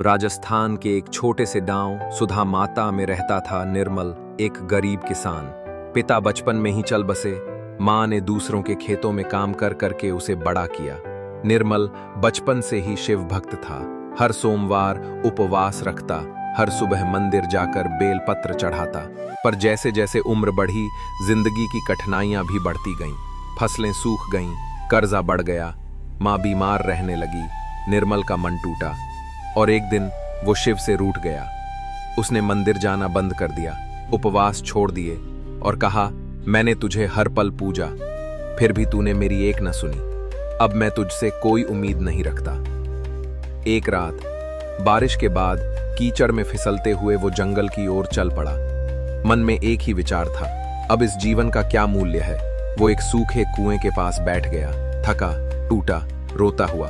राजस्थान के एक छोटे से गांव सुधा माता में रहता था निर्मल, एक गरीब किसान। पिता बचपन में ही चल बसे। माँ ने दूसरों के खेतों में काम कर करके उसे बड़ा किया। निर्मल बचपन से ही शिव भक्त था। हर सोमवार उपवास रखता, हर सुबह मंदिर जाकर बेलपत्र चढ़ाता। पर जैसे जैसे उम्र बढ़ी, जिंदगी की कठिनाइयां भी बढ़ती गईं। फसलें सूख गईं, कर्जा बढ़ गया, माँ बीमार रहने लगी। निर्मल का मन टूटा और एक दिन वो शिव से रूठ गया। उसने मंदिर जाना बंद कर दिया, उपवास छोड़ दिए और कहा, मैंने तुझे हर पल पूजा, फिर भी तूने मेरी एक न सुनी। अब मैं तुझसे कोई उम्मीद नहीं रखता। एक रात बारिश के बाद कीचड़ में फिसलते हुए वो जंगल की ओर चल पड़ा। मन में एक ही विचार था, अब इस जीवन का क्या मूल्य है। वो एक सूखे कुएं के पास बैठ गया, थका टूटा रोता हुआ।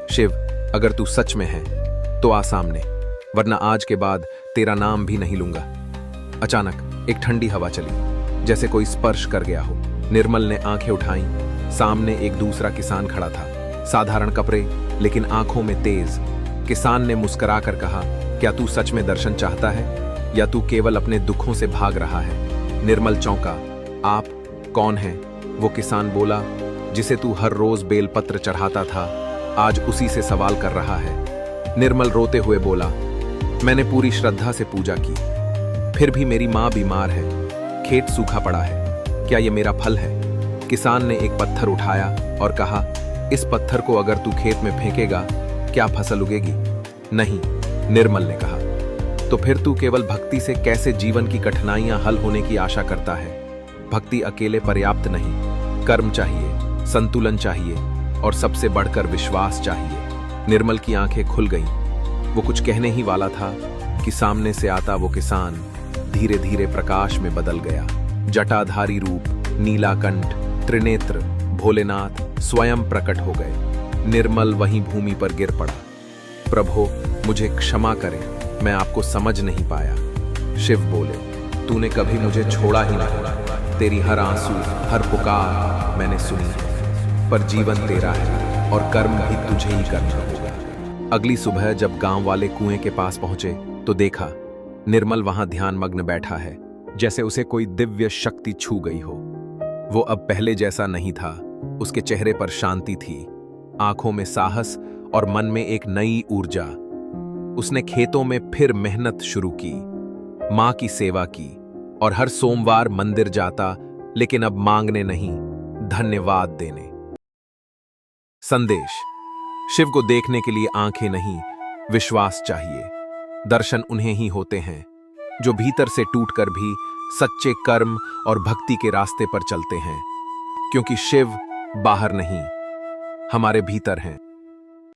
शिव, अगर तू सच में है तो आ सामने, वरना आज के बाद तेरा नाम भी नहीं लूंगा। अचानक एक ठंडी हवा चली, जैसे कोई स्पर्श कर गया हो। निर्मल ने आंखें उठाईं। सामने एक दूसरा किसान खड़ा था, साधारण कपड़े लेकिन आंखों में तेज। किसान ने मुस्कुराकर कहा, क्या तू सच में दर्शन चाहता है या तू केवल अपने दुखों से भाग रहा है? निर्मल चौंका। आप कौन हैं? वो किसान बोला, जिसे तू हर रोज बेलपत्र चढ़ाता था, आज उसी से सवाल कर रहा है। निर्मल रोते हुए बोला, मैंने पूरी श्रद्धा से पूजा की, फिर भी मेरी माँ बीमार है, खेत सूखा पड़ा है, क्या ये मेरा फल है? किसान ने एक पत्थर उठाया और कहा, इस पत्थर को अगर तू खेत में फेंकेगा, क्या फसल उगेगी? नहीं, निर्मल ने कहा। तो फिर तू केवल भक्ति से कैसे जीवन की कठिनाइयां हल होने की आशा करता है? भक्ति अकेले पर्याप्त नहीं, कर्म चाहिए, संतुलन चाहिए और सबसे बढ़कर विश्वास चाहिए। निर्मल की आंखें खुल गईं। वो कुछ कहने ही वाला था कि सामने से आता वो किसान धीरे धीरे प्रकाश में बदल गया। जटाधारी रूप, नीलाकंठ, त्रिनेत्र, भोलेनाथ स्वयं प्रकट हो गए। निर्मल वहीं भूमि पर गिर पड़ा। प्रभो, मुझे क्षमा करें, मैं आपको समझ नहीं पाया। शिव बोले, तूने कभी मुझे छोड़ा ही नहीं। तेरी हर आंसू, हर पुकार मैंने सुनी है, पर जीवन तेरा है और कर्म भी तुझे ही करना होगा। अगली सुबह जब गांव वाले कुएं के पास पहुंचे तो देखा, निर्मल वहां ध्यानमग्न बैठा है, जैसे उसे कोई दिव्य शक्ति छू गई हो। वो अब पहले जैसा नहीं था। उसके चेहरे पर शांति थी, आंखों में साहस और मन में एक नई ऊर्जा। उसने खेतों में फिर मेहनत शुरू की, मां की सेवा की और हर सोमवार मंदिर जाता, लेकिन अब मांगने नहीं, धन्यवाद देने। संदेश: शिव को देखने के लिए आंखें नहीं, विश्वास चाहिए। दर्शन उन्हें ही होते हैं जो भीतर से टूटकर भी सच्चे कर्म और भक्ति के रास्ते पर चलते हैं, क्योंकि शिव बाहर नहीं, हमारे भीतर हैं।